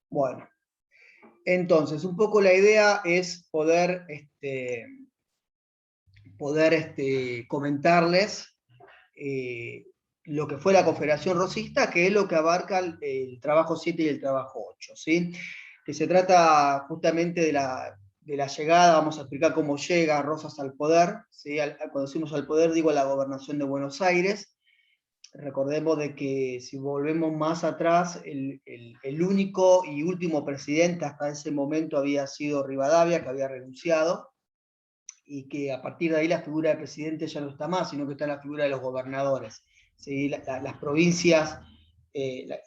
Bueno, entonces, un poco la idea es poder comentarles lo que fue la Confederación Rosista, que es lo que abarca el trabajo 7 y el trabajo 8, ¿sí? Que se trata justamente de la llegada, vamos a explicar cómo llega Rosas al poder, ¿sí? Cuando decimos al poder, digo a la gobernación de Buenos Aires. Recordemos de que si volvemos más atrás, el único y último presidente hasta ese momento había sido Rivadavia, que había renunciado, y que a partir de ahí la figura del presidente ya no está más, sino que está la figura de los gobernadores. ¿Sí? Las provincias,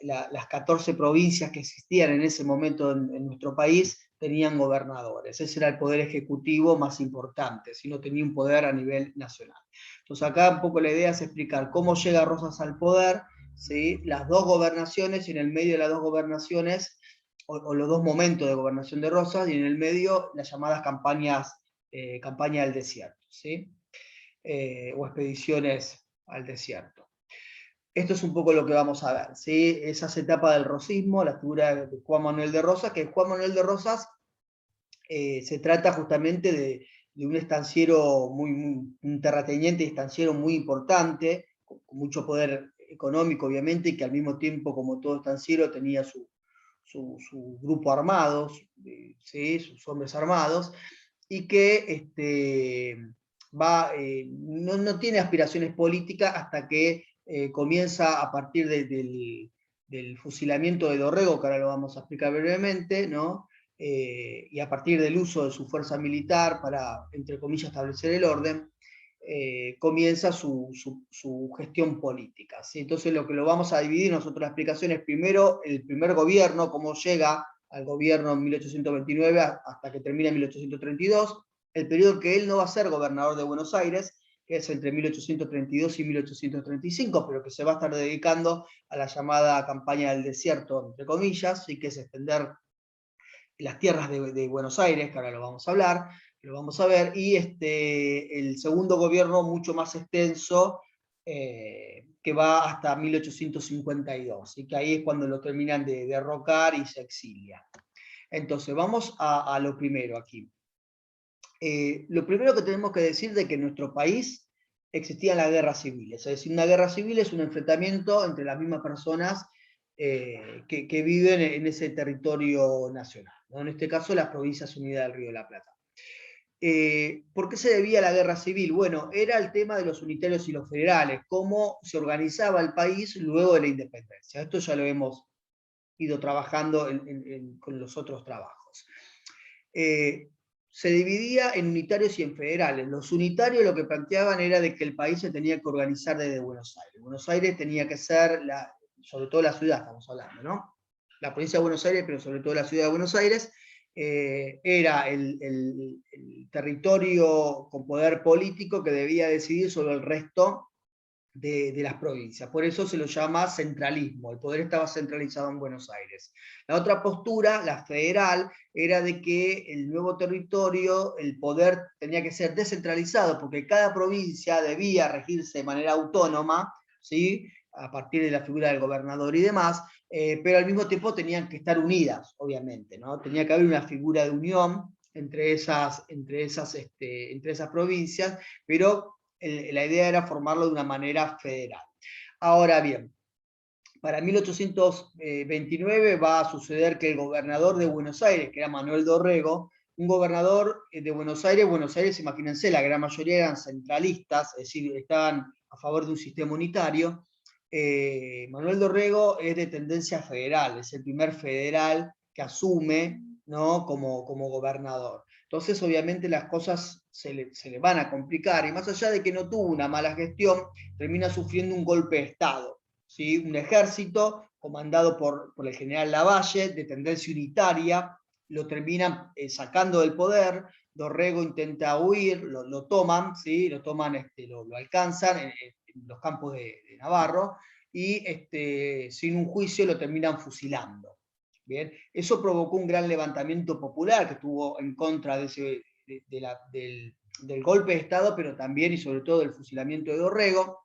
las 14 provincias que existían en ese momento en nuestro país tenían gobernadores. Ese era el poder ejecutivo más importante, si no tenía un poder a nivel nacional. Entonces acá un poco la idea es explicar cómo llega Rosas al poder, ¿sí? Las dos gobernaciones, y en el medio de las dos gobernaciones, o los dos momentos de gobernación de Rosas, y en el medio las llamadas campaña del desierto, ¿sí? O expediciones al desierto. Esto es un poco lo que vamos a ver, ¿sí? Esas etapas del rosismo, la figura de Juan Manuel de Rosas, que Juan Manuel de Rosas se trata justamente de un estanciero, un terrateniente estanciero muy importante, con mucho poder económico, obviamente, y que al mismo tiempo, como todo estanciero, tenía su grupo armado, ¿sí? Sus hombres armados, y que no tiene aspiraciones políticas hasta que comienza a partir del fusilamiento de Dorrego, que ahora lo vamos a explicar brevemente, ¿no? Y a partir del uso de su fuerza militar para, entre comillas, establecer el orden, comienza su gestión política, ¿sí? Entonces lo que lo vamos a dividir nosotros la explicación es primero el primer gobierno, cómo llega al gobierno en 1829 hasta que termina en 1832, el periodo que él no va a ser gobernador de Buenos Aires, que es entre 1832 y 1835, pero que se va a estar dedicando a la llamada campaña del desierto, entre comillas, y que es extender las tierras de Buenos Aires, que ahora lo vamos a hablar, lo vamos a ver, y el segundo gobierno mucho más extenso, que va hasta 1852, y que ahí es cuando lo terminan de derrocar y se exilia. Entonces, vamos a lo primero aquí. Lo primero que tenemos que decir de que en nuestro país existían las guerras civiles, es decir, una guerra civil es un enfrentamiento entre las mismas personas que viven en ese territorio nacional, ¿no? En este caso las Provincias Unidas del Río de la Plata. ¿Por qué se debía a la guerra civil? Bueno, era el tema de los unitarios y los federales, cómo se organizaba el país luego de la independencia. Esto ya lo hemos ido trabajando con los otros trabajos. Se dividía en unitarios y en federales. Los unitarios lo que planteaban era de que el país se tenía que organizar desde Buenos Aires. Buenos Aires tenía que ser, sobre todo la ciudad estamos hablando, ¿no? La provincia de Buenos Aires, pero sobre todo la ciudad de Buenos Aires, era el territorio con poder político que debía decidir sobre el resto de las provincias. Por eso se lo llama centralismo, el poder estaba centralizado en Buenos Aires. La otra postura, la federal, era de que el nuevo territorio, el poder tenía que ser descentralizado, porque cada provincia debía regirse de manera autónoma, ¿sí? A partir de la figura del gobernador y demás, pero al mismo tiempo tenían que estar unidas, obviamente, ¿no? Tenía que haber una figura de unión entre esas provincias, pero la idea era formarlo de una manera federal. Ahora bien, para 1829 va a suceder que el gobernador de Buenos Aires, que era Manuel Dorrego, un gobernador de Buenos Aires, imagínense, la gran mayoría eran centralistas, es decir, estaban a favor de un sistema unitario. Manuel Dorrego es de tendencia federal, es el primer federal que asume, ¿no? como gobernador. Entonces, obviamente, las cosas se le van a complicar, y más allá de que no tuvo una mala gestión, termina sufriendo un golpe de Estado. ¿Sí? Un ejército comandado por el general Lavalle, de tendencia unitaria, lo terminan sacando del poder. Dorrego intenta huir, lo toman, ¿sí? Lo alcanzan en los campos de Navarro, y sin un juicio lo terminan fusilando. Bien, eso provocó un gran levantamiento popular que estuvo en contra del golpe de Estado, pero también y sobre todo del fusilamiento de Dorrego,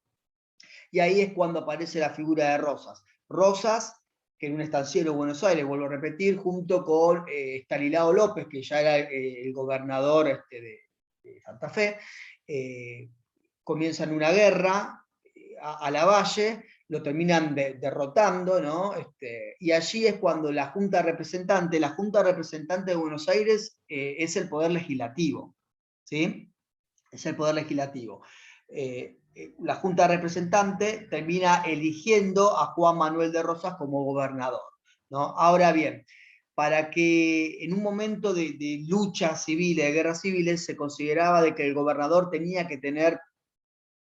y ahí es cuando aparece la figura de Rosas. Rosas que en un estanciero de Buenos Aires, vuelvo a repetir, junto con Estanislao López, que ya era el gobernador de Santa Fe, comienzan una guerra a Lavalle, lo terminan derrotando, ¿no? Y allí es cuando la Junta Representante de Buenos Aires es el poder legislativo, ¿sí? Es el poder legislativo. La Junta Representante termina eligiendo a Juan Manuel de Rosas como gobernador, ¿no? Ahora bien, para que en un momento de lucha civil, de guerras civiles, se consideraba de que el gobernador tenía que tener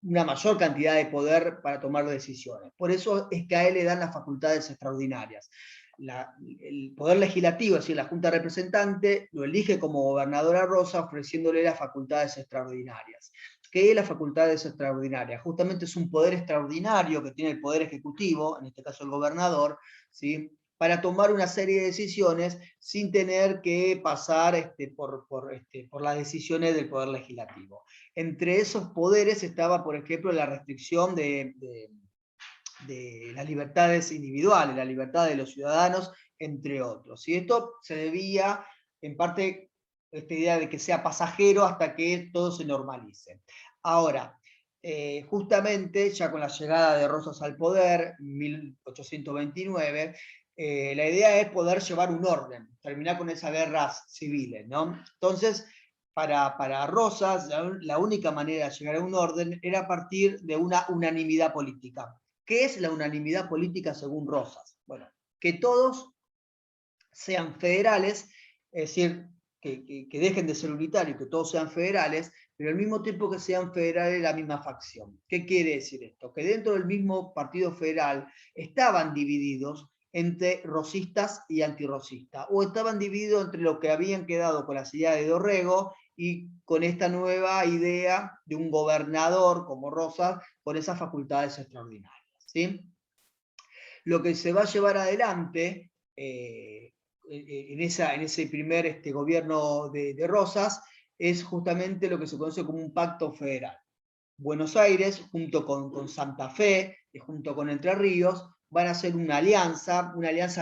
una mayor cantidad de poder para tomar decisiones. Por eso es que a él le dan las facultades extraordinarias. El poder legislativo, es decir, la Junta Representante, lo elige como gobernador a Rosa, ofreciéndole las facultades extraordinarias. ¿Qué es las facultades extraordinarias? Justamente es un poder extraordinario que tiene el Poder Ejecutivo, en este caso el gobernador, ¿sí?, para tomar una serie de decisiones sin tener que pasar por las decisiones del Poder Legislativo. Entre esos poderes estaba, por ejemplo, la restricción de las libertades individuales, la libertad de los ciudadanos, entre otros. Y esto se debía, en parte, a esta idea de que sea pasajero hasta que todo se normalice. Ahora, justamente, ya con la llegada de Rosas al poder, en 1829, la idea es poder llevar un orden, terminar con esas guerras civiles, ¿no? Entonces, para Rosas, la única manera de llegar a un orden era a partir de una unanimidad política. ¿Qué es la unanimidad política según Rosas? Bueno, que todos sean federales, es decir, que dejen de ser unitarios, que todos sean federales, pero al mismo tiempo que sean federales la misma facción. ¿Qué quiere decir esto? Que dentro del mismo partido federal estaban divididos entre rosistas y antirrosistas, o estaban divididos entre lo que habían quedado con las ideas de Dorrego y con esta nueva idea de un gobernador como Rosas con esas facultades extraordinarias, ¿sí? Lo que se va a llevar adelante en ese primer gobierno de Rosas es justamente lo que se conoce como un pacto federal. Buenos Aires, junto con Santa Fe y junto con Entre Ríos, van a hacer una alianza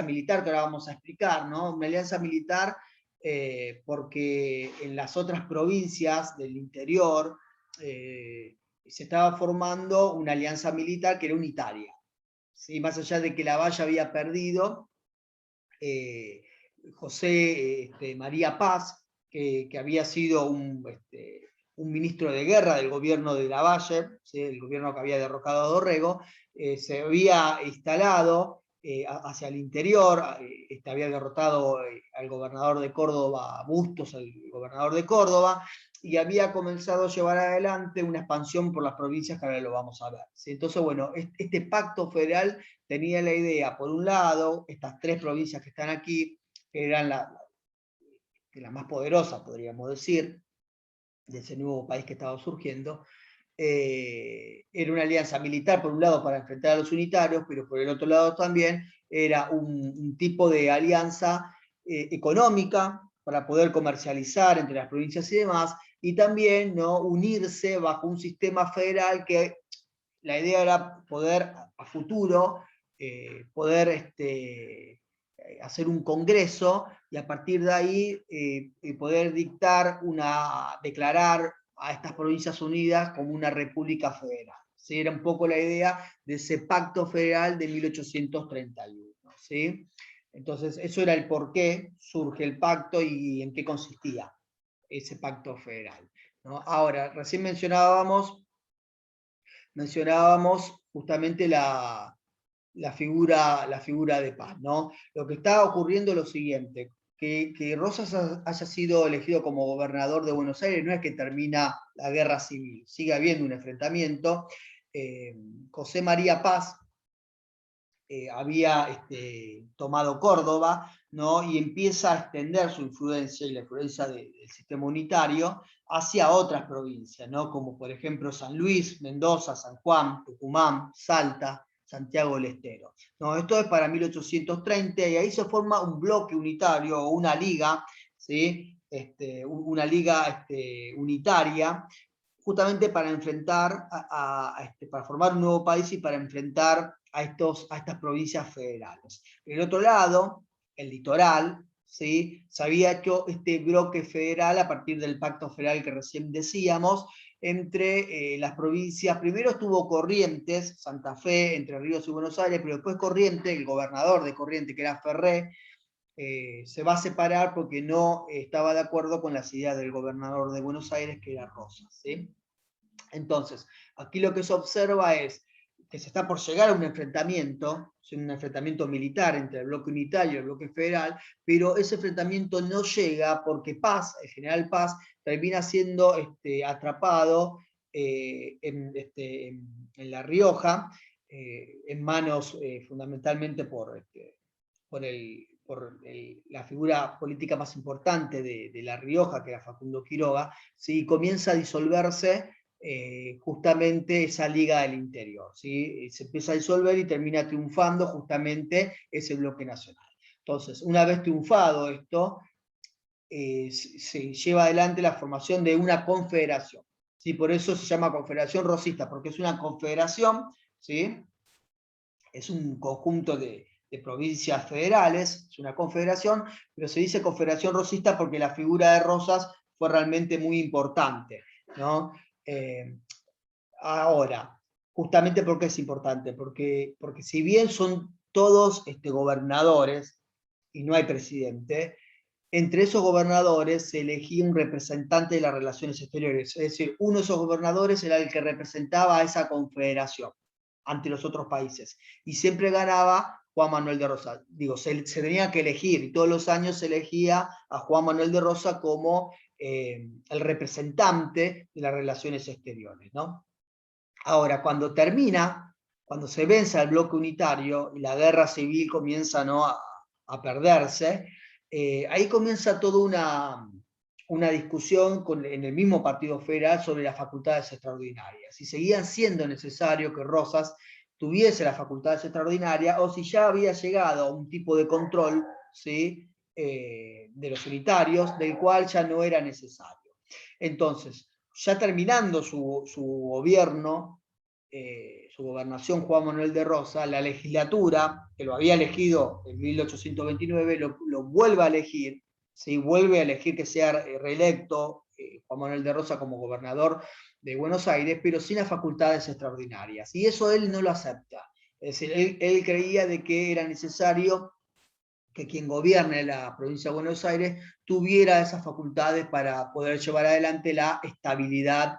militar que ahora vamos a explicar, ¿no? Una alianza militar porque en las otras provincias del interior se estaba formando una alianza militar que era unitaria. ¿Sí? Más allá de que Lavalle había perdido, José María Paz, que había sido un ministro de guerra del gobierno de Lavalle, ¿sí?, el gobierno que había derrocado a Dorrego, se había instalado hacia el interior, había derrotado al gobernador de Córdoba, Bustos, el gobernador de Córdoba, y había comenzado a llevar adelante una expansión por las provincias que ahora lo vamos a ver, ¿sí? Entonces, bueno, este pacto federal tenía la idea, por un lado, estas tres provincias que están aquí, que eran la más poderosa, podríamos decir, de ese nuevo país que estaba surgiendo, era una alianza militar, por un lado, para enfrentar a los unitarios, pero por el otro lado también era un tipo de alianza económica para poder comercializar entre las provincias y demás, y también, ¿no?, unirse bajo un sistema federal que la idea era poder a futuro poder hacer un congreso y a partir de ahí poder declarar a estas provincias unidas como una república federal. ¿Sí? Era un poco la idea de ese pacto federal de 1831. ¿Sí? Entonces, eso era el por qué surge el pacto y en qué consistía ese pacto federal, ¿no? Ahora, recién mencionábamos justamente la figura de Paz, ¿no? Lo que está ocurriendo es lo siguiente, que Rosas haya sido elegido como gobernador de Buenos Aires no es que termina la guerra civil, sigue habiendo un enfrentamiento. José María Paz había tomado Córdoba, ¿no?, y empieza a extender su influencia y la influencia del sistema unitario hacia otras provincias, ¿no?, como por ejemplo San Luis, Mendoza, San Juan, Tucumán, Salta, Santiago del Estero. No, esto es para 1830 y ahí se forma un bloque unitario o una liga, ¿sí?, una liga unitaria, justamente para enfrentar, para formar un nuevo país y para enfrentar a estas provincias federales. Por el otro lado, el litoral, ¿sí? Se había hecho este bloque federal a partir del pacto federal que recién decíamos, entre las provincias. Primero estuvo Corrientes, Santa Fe, Entre Ríos y Buenos Aires, pero después Corrientes, el gobernador de Corrientes, que era Ferré, se va a separar porque no estaba de acuerdo con las ideas del gobernador de Buenos Aires, que era Rosas, ¿sí? Entonces, aquí lo que se observa es que se está por llegar a un enfrentamiento militar entre el bloque unitario y el bloque federal, pero ese enfrentamiento no llega porque Paz, el general Paz, termina siendo atrapado en La Rioja, en manos fundamentalmente por la figura política más importante de La Rioja, que era Facundo Quiroga, ¿sí? Comienza a disolverse justamente esa Liga del Interior, ¿sí? Se empieza a disolver y termina triunfando justamente ese bloque nacional. Entonces, una vez triunfado esto, se lleva adelante la formación de una confederación, ¿sí? Por eso se llama Confederación Rosista, porque es una confederación, ¿sí? Es un conjunto de provincias federales, es una confederación, pero se dice Confederación Rosista porque la figura de Rosas fue realmente muy importante, ¿no? Ahora, justamente porque es importante, porque si bien son todos gobernadores y no hay presidente, entre esos gobernadores se elegía un representante de las relaciones exteriores, es decir, uno de esos gobernadores era el que representaba a esa confederación ante los otros países, y siempre ganaba Juan Manuel de Rosas. Digo, se tenía que elegir, y todos los años se elegía a Juan Manuel de Rosas como el representante de las relaciones exteriores, ¿no? Ahora, cuando se vence al bloque unitario y la guerra civil comienza, ¿no?, a perderse, ahí comienza toda una discusión en el mismo Partido Federal sobre las facultades extraordinarias. Si seguían siendo necesario que Rosas tuviese las facultades extraordinarias o si ya había llegado a un tipo de control, ¿sí?, de los unitarios, del cual ya no era necesario. Entonces, ya terminando su gobierno, su gobernación, Juan Manuel de Rosas, la legislatura, que lo había elegido en 1829, lo vuelve a elegir, ¿sí? Vuelve a elegir que sea reelecto Juan Manuel de Rosas como gobernador de Buenos Aires, pero sin las facultades extraordinarias. Y eso él no lo acepta. Es decir, él creía de que era necesario que quien gobierne la provincia de Buenos Aires tuviera esas facultades para poder llevar adelante la estabilidad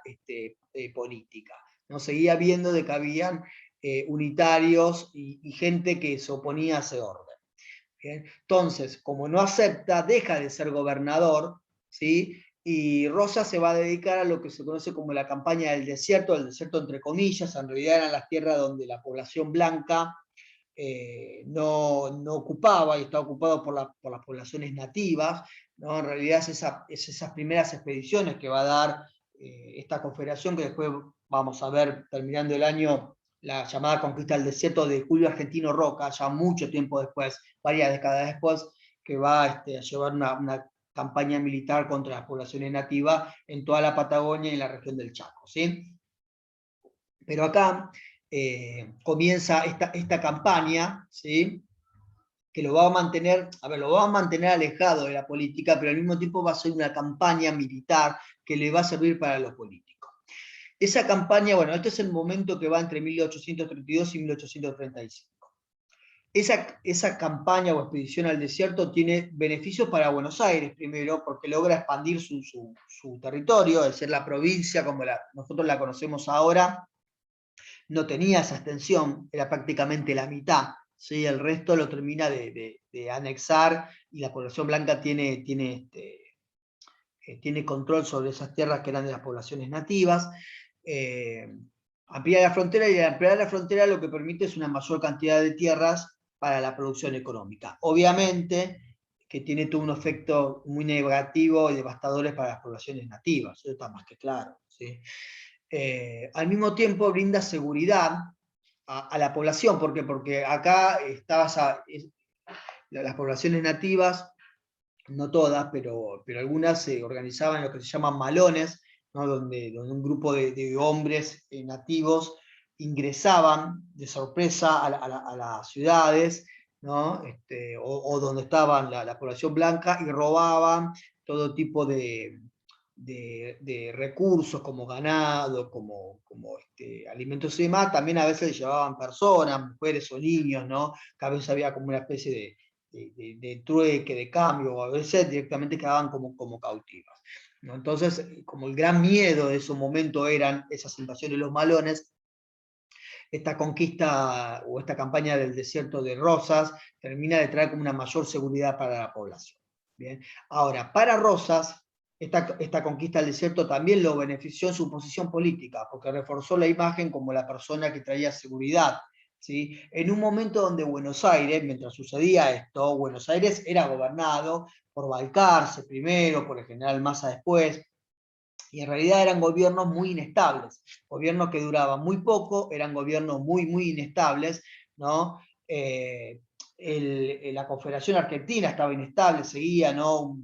política. ¿No? Seguía viendo de que habían unitarios y gente que se oponía a ese orden. ¿Bien? Entonces, como no acepta, deja de ser gobernador, ¿sí? Y Rosas se va a dedicar a lo que se conoce como la campaña del desierto, el desierto entre comillas, en realidad eran las tierras donde la población blanca no ocupaba y está ocupado por las poblaciones nativas, ¿no? En realidad es esas primeras expediciones que va a dar esta confederación, que después vamos a ver terminando el año, la llamada conquista del desierto de Julio Argentino Roca, ya mucho tiempo después, varias décadas después, que va a llevar una campaña militar contra las poblaciones nativas en toda la Patagonia y en la región del Chaco, ¿sí? Pero acá comienza esta campaña, ¿sí?, que lo va a mantener, alejado de la política, pero al mismo tiempo va a ser una campaña militar que le va a servir para lo político. Esa campaña, bueno, este es el momento que va entre 1832 y 1835. Esa campaña o expedición al desierto tiene beneficios para Buenos Aires, primero, porque logra expandir su territorio, es decir, la provincia como nosotros la conocemos ahora, no tenía esa extensión, era prácticamente la mitad, ¿sí? El resto lo termina de anexar y la población blanca tiene control sobre esas tierras que eran de las poblaciones nativas. Ampliar la frontera, y ampliar la frontera lo que permite es una mayor cantidad de tierras para la producción económica. Obviamente que tiene todo un efecto muy negativo y devastador para las poblaciones nativas, eso está más que claro, ¿sí? Al mismo tiempo brinda seguridad a la población, ¿por qué? Porque acá las poblaciones nativas, no todas, pero algunas se organizaban en lo que se llaman malones, ¿no? donde un grupo de hombres nativos ingresaban de sorpresa a las ciudades, ¿no? O donde estaban la población blanca, y robaban todo tipo de recursos como ganado, como alimentos y demás. También a veces llevaban personas, mujeres o niños, ¿no? Que a veces había como una especie de trueque, de cambio, o a veces directamente quedaban como cautivas, ¿no? Entonces, como el gran miedo de esos momentos eran esas invasiones de los malones, esta conquista o esta campaña del desierto de Rosas termina de traer como una mayor seguridad para la población. Bien. Ahora, para Rosas, esta conquista del desierto también lo benefició en su posición política, porque reforzó la imagen como la persona que traía seguridad, ¿sí? En un momento donde Buenos Aires, mientras sucedía esto, Buenos Aires era gobernado por Balcarce primero, por el general Massa después, y en realidad eran gobiernos muy inestables, gobiernos que duraban muy poco, eran gobiernos muy inestables, ¿no? La Confederación Argentina estaba inestable, seguía, ¿no?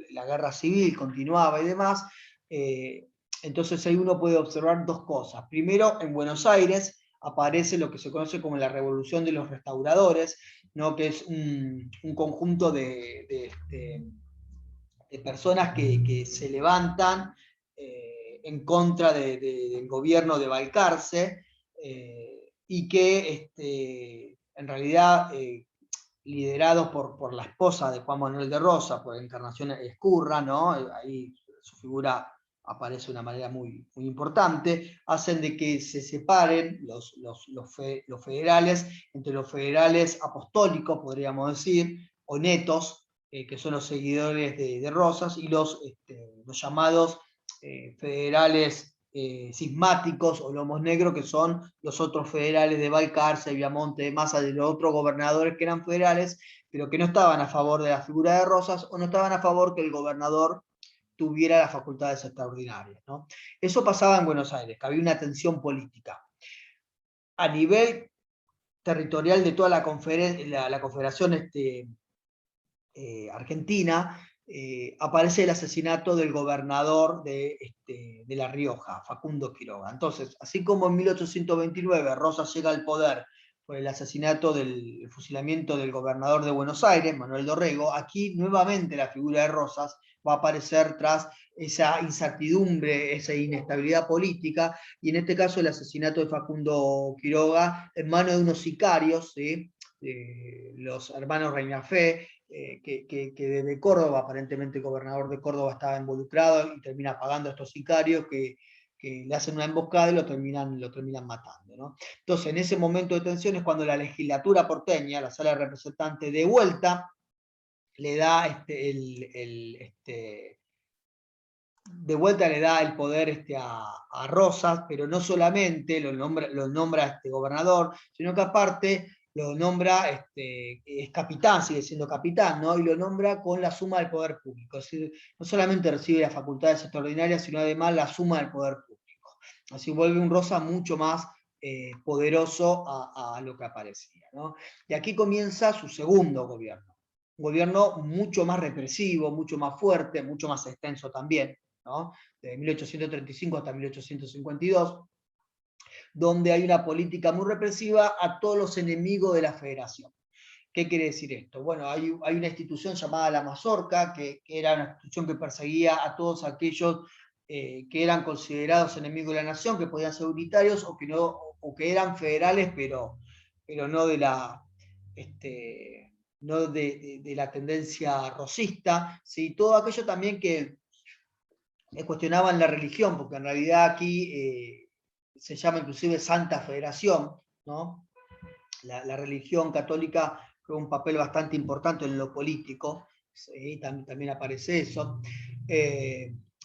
La guerra civil continuaba y demás. Entonces ahí uno puede observar dos cosas. Primero, en Buenos Aires aparece lo que se conoce como la Revolución de los Restauradores, ¿no? Que es un conjunto de personas que se levantan en contra del gobierno de Balcarce, y que en realidad, liderados por la esposa de Juan Manuel de Rosas, por Encarnación Ezcurra, ¿no? Ahí su figura aparece de una manera muy importante, hacen de que se separen los federales entre los federales apostólicos, podríamos decir, o netos, que son los seguidores de Rosas, y los llamados federales cismáticos o lomos negros, que son los otros federales de Balcarce, Viamonte, de Massa, de los otros gobernadores que eran federales, pero que no estaban a favor de la figura de Rosas, o no estaban a favor que el gobernador tuviera las facultades extraordinarias, ¿no? Eso pasaba en Buenos Aires, que había una tensión política. A nivel territorial de toda la confederación argentina, aparece el asesinato del gobernador de La Rioja, Facundo Quiroga. Entonces, así como en 1829 Rosas llega al poder por el asesinato del fusilamiento del gobernador de Buenos Aires, Manuel Dorrego, aquí nuevamente la figura de Rosas va a aparecer tras esa incertidumbre, esa inestabilidad política, y en este caso el asesinato de Facundo Quiroga en manos de unos sicarios, ¿sí? Los hermanos Reinafé, que desde Córdoba, aparentemente el gobernador de Córdoba estaba involucrado y termina pagando a estos sicarios que le hacen una emboscada y lo terminan matando, ¿no? Entonces, en ese momento de tensión es cuando la legislatura porteña, la sala de representantes, de vuelta le da de vuelta le da el poder a Rosas, pero no solamente lo nombra gobernador, sino que aparte lo nombra, es capitán, sigue siendo capitán, ¿no? Y lo nombra con la suma del poder público. Es decir, no solamente recibe las facultades extraordinarias, sino además la suma del poder público. Así vuelve un Rosas mucho más poderoso a lo que aparecía, ¿no? Y aquí comienza su segundo gobierno. Un gobierno mucho más represivo, mucho más fuerte, mucho más extenso también, ¿no? De 1835 hasta 1852, donde hay una política muy represiva a todos los enemigos de la federación. ¿Qué quiere decir esto? Bueno, hay una institución llamada la Mazorca, que era una institución que perseguía a todos aquellos que eran considerados enemigos de la nación, que podían ser unitarios o que eran federales, pero no de la... no de la tendencia rosista, ¿sí? Todo aquello también que cuestionaban la religión, porque en realidad aquí se llama inclusive Santa Federación, ¿no? La religión católica juega un papel bastante importante en lo político, ¿sí? También aparece eso.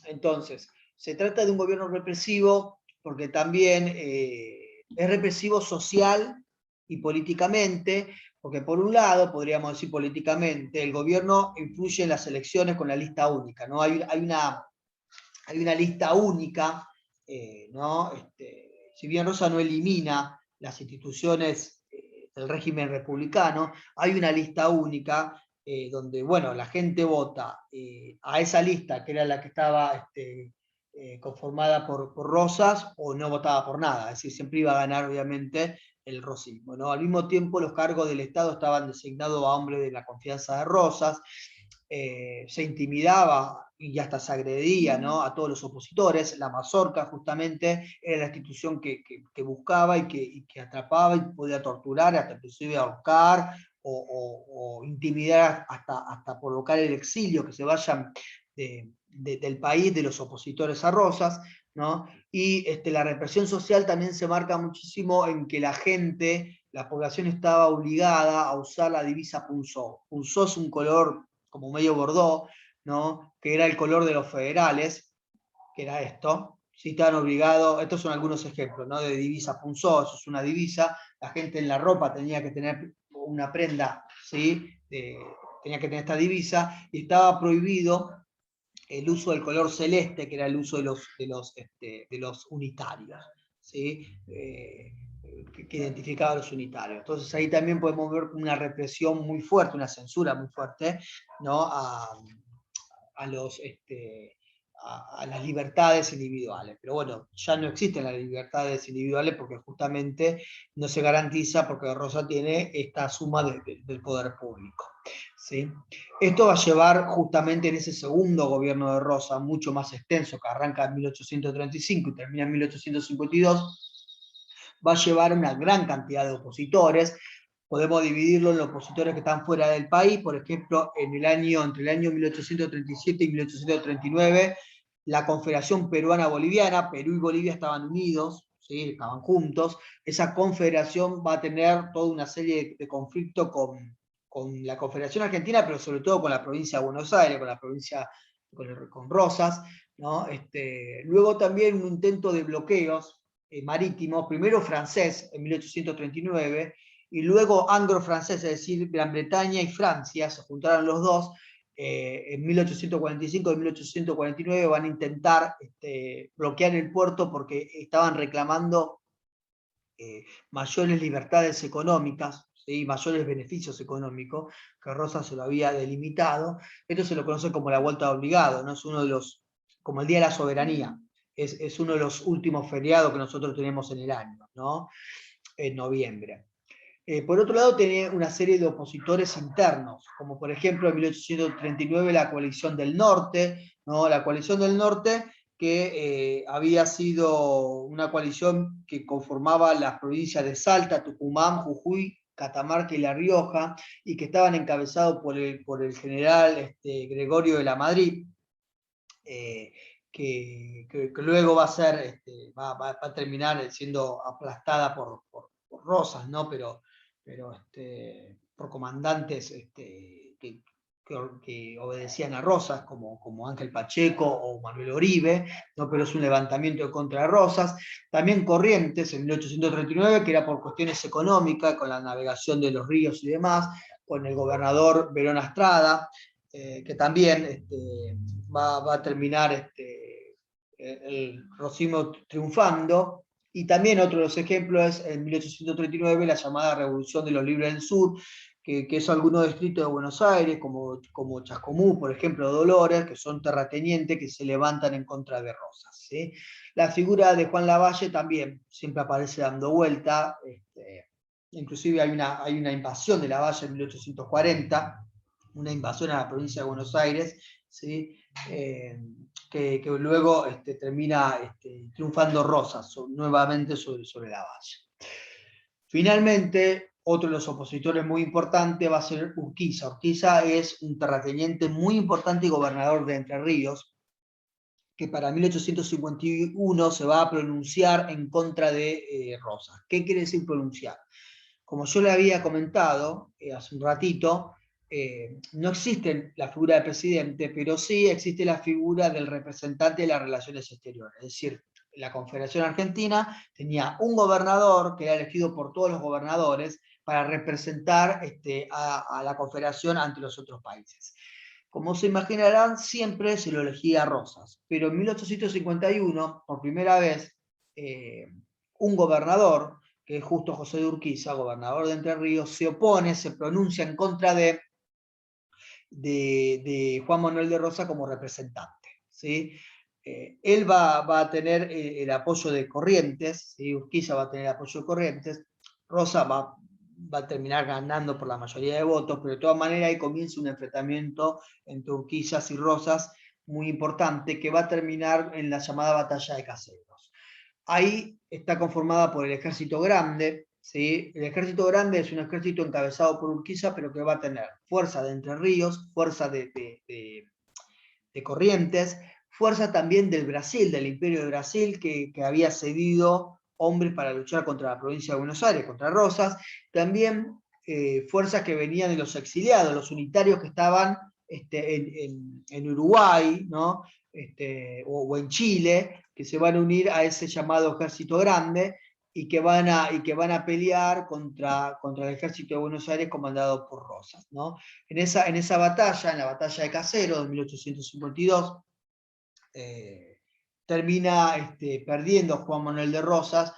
Entonces, se trata de un gobierno represivo porque también es represivo social y políticamente, porque por un lado, podríamos decir políticamente, el gobierno influye en las elecciones con la lista única, ¿no? Hay una lista única, ¿no? Si bien Rosa no elimina las instituciones del régimen republicano, hay una lista única donde, bueno, la gente vota a esa lista, que era la que estaba conformada por Rosas o no votaba por nada, es decir, siempre iba a ganar obviamente el rosismo, ¿no? Al mismo tiempo los cargos del Estado estaban designados a hombres de la confianza de Rosas, se intimidaba y hasta se agredía, ¿no?, a todos los opositores. La mazorca justamente era la institución que buscaba y que atrapaba y podía torturar, hasta inclusive ahorcar o intimidar hasta provocar el exilio, que se vayan del país de los opositores a Rosas, ¿no? Y la represión social también se marca muchísimo en que la gente, la población estaba obligada a usar la divisa punzó. Punzó es un color como medio bordó, ¿no?, que era el color de los federales, que era esto. Sí, estaban obligados, estos son algunos ejemplos, ¿no?, de divisa punzó, eso es una divisa, la gente en la ropa tenía que tener una prenda, ¿sí?, tenía que tener esta divisa, y estaba prohibido el uso del color celeste, que era el uso de los unitarios, ¿sí? Que identificaba a los unitarios. Entonces ahí también podemos ver una represión muy fuerte, una censura muy fuerte, ¿no?, a las libertades individuales. Pero bueno, ya no existen las libertades individuales porque justamente no se garantiza, porque Rosa tiene esta suma del poder público, ¿sí? Esto va a llevar justamente en ese segundo gobierno de Rosa, mucho más extenso, que arranca en 1835 y termina en 1852, va a llevar una gran cantidad de opositores. Podemos dividirlo en los opositores que están fuera del país. Por ejemplo, entre el año 1837 y 1839, la Confederación Peruana-Boliviana, Perú y Bolivia estaban unidos, ¿sí?, estaban juntos. Esa confederación va a tener toda una serie de conflictos con la Confederación Argentina, pero sobre todo con la provincia de Buenos Aires, con la provincia, con Rosas, ¿no? Luego también un intento de bloqueos marítimos, primero francés en 1839, y luego anglo-francés, es decir, Gran Bretaña y Francia, se juntaron los dos, en 1845 y 1849 van a intentar bloquear el puerto porque estaban reclamando mayores libertades económicas, ¿sí?, mayores beneficios económicos, que Rosa se lo había delimitado. Esto se lo conoce como la vuelta de obligado, ¿no? Es uno de los, como el Día de la Soberanía, es uno de los últimos feriados que nosotros tenemos en el año, ¿no?, en noviembre. Por otro lado, tenía una serie de opositores internos, como por ejemplo en 1839 la Coalición del Norte, ¿no? La Coalición del Norte, que había sido una coalición que conformaba las provincias de Salta, Tucumán, Jujuy, Catamarca y La Rioja, y que estaban encabezados por el general Gregorio de la Madrid, que luego va a ser, va a terminar siendo aplastada por Rosas, ¿no? Pero por comandantes que obedecían a Rosas, como Ángel Pacheco o Manuel Oribe, ¿no? Pero es un levantamiento contra Rosas. También Corrientes, en 1839, que era por cuestiones económicas, con la navegación de los ríos y demás, con el gobernador Verón Astrada, que también va a terminar el rosismo triunfando. Y también otro de los ejemplos es en 1839 la llamada Revolución de los Libres del Sur, que son algunos distritos de Buenos Aires, como Chascomú, por ejemplo, Dolores, que son terratenientes que se levantan en contra de Rosas, ¿sí? La figura de Juan Lavalle también siempre aparece dando vuelta, inclusive hay una invasión de Lavalle en 1840, una invasión a la provincia de Buenos Aires, ¿sí? Que luego termina triunfando Rosas nuevamente sobre Lavalle. Finalmente, otro de los opositores muy importantes va a ser Urquiza. Urquiza es un terrateniente muy importante y gobernador de Entre Ríos, que para 1851 se va a pronunciar en contra de Rosas. ¿Qué quiere decir pronunciar? Como yo le había comentado hace un ratito, no existe la figura del presidente, pero sí existe la figura del representante de las relaciones exteriores. Es decir, la Confederación Argentina tenía un gobernador que era elegido por todos los gobernadores para representar a la Confederación ante los otros países. Como se imaginarán, siempre se lo elegía a Rosas, pero en 1851, por primera vez, un gobernador, que es Justo José de Urquiza, gobernador de Entre Ríos, se opone, se pronuncia en contra de Juan Manuel de Rosas como representante, ¿sí? Él va a tener el apoyo de Corrientes, ¿sí? Urquiza va a tener el apoyo de Corrientes, Rosa va a terminar ganando por la mayoría de votos, pero de todas maneras ahí comienza un enfrentamiento entre Urquizas y Rosas muy importante que va a terminar en la llamada Batalla de Caseros. Ahí está conformada por el Ejército Grande, ¿sí? El Ejército Grande es un ejército encabezado por Urquiza, pero que va a tener fuerza de Entre Ríos, fuerza de Corrientes, fuerza también del Brasil, del Imperio de Brasil, que había cedido hombres para luchar contra la provincia de Buenos Aires, contra Rosas, también fuerzas que venían de los exiliados, los unitarios que estaban en Uruguay, ¿no? O en Chile, que se van a unir a ese llamado Ejército Grande, y que van a pelear contra el ejército de Buenos Aires comandado por Rosas, ¿no? En esa batalla, en la batalla de Caseros de 1852, termina perdiendo Juan Manuel de Rosas,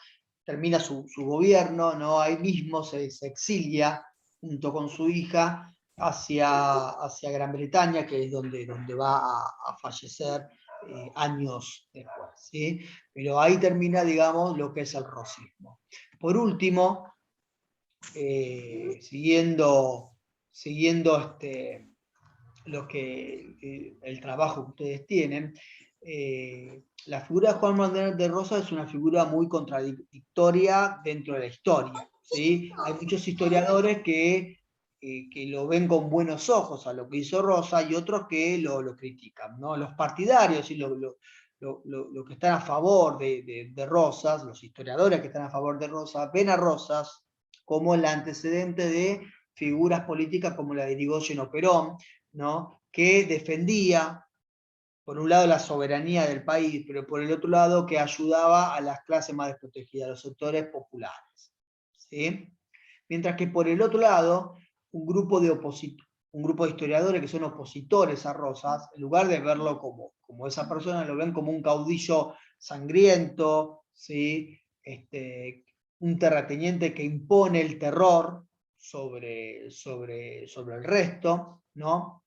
termina su gobierno, ¿no? Ahí mismo se exilia junto con su hija hacia Gran Bretaña, que es donde va a fallecer años después, ¿sí? Pero ahí termina, digamos, lo que es el rosismo. Por último, siguiendo el trabajo que ustedes tienen, la figura de Juan Manuel de Rosas es una figura muy contradictoria dentro de la historia, ¿sí? Hay muchos historiadores que lo ven con buenos ojos a lo que hizo Rosas y otros que lo critican, ¿no? Los partidarios y lo que están a favor de Rosas, los historiadores que están a favor de Rosas, ven a Rosas como el antecedente de figuras políticas como la de Irigoyen o Perón, ¿no? Que defendía, por un lado, la soberanía del país, pero por el otro lado, que ayudaba a las clases más desprotegidas, a los sectores populares, ¿sí? Mientras que por el otro lado, un grupo de historiadores que son opositores a Rosas, en lugar de verlo como esa persona, lo ven como un caudillo sangriento, ¿sí? Un terrateniente que impone el terror sobre el resto, ¿no?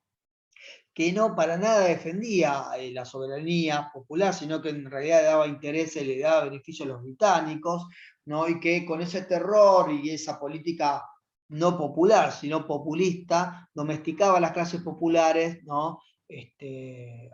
Que no para nada defendía la soberanía popular, sino que en realidad le daba intereses, le daba beneficios a los británicos, ¿no? Y que con ese terror y esa política no popular, sino populista, domesticaba a las clases populares, ¿no?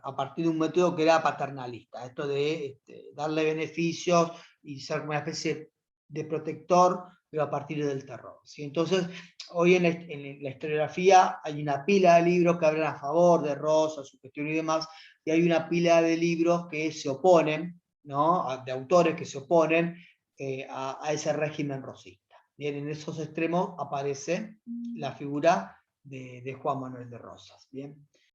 A partir de un método que era paternalista, esto de darle beneficios y ser una especie de protector, pero a partir del terror, ¿sí? Entonces, hoy en la historiografía hay una pila de libros que hablan a favor de Rosas, su gestión y demás, y hay una pila de libros que se oponen, ¿no? De autores que se oponen a ese régimen rosista. Bien, en esos extremos aparece la figura de Juan Manuel de Rosas. Bien.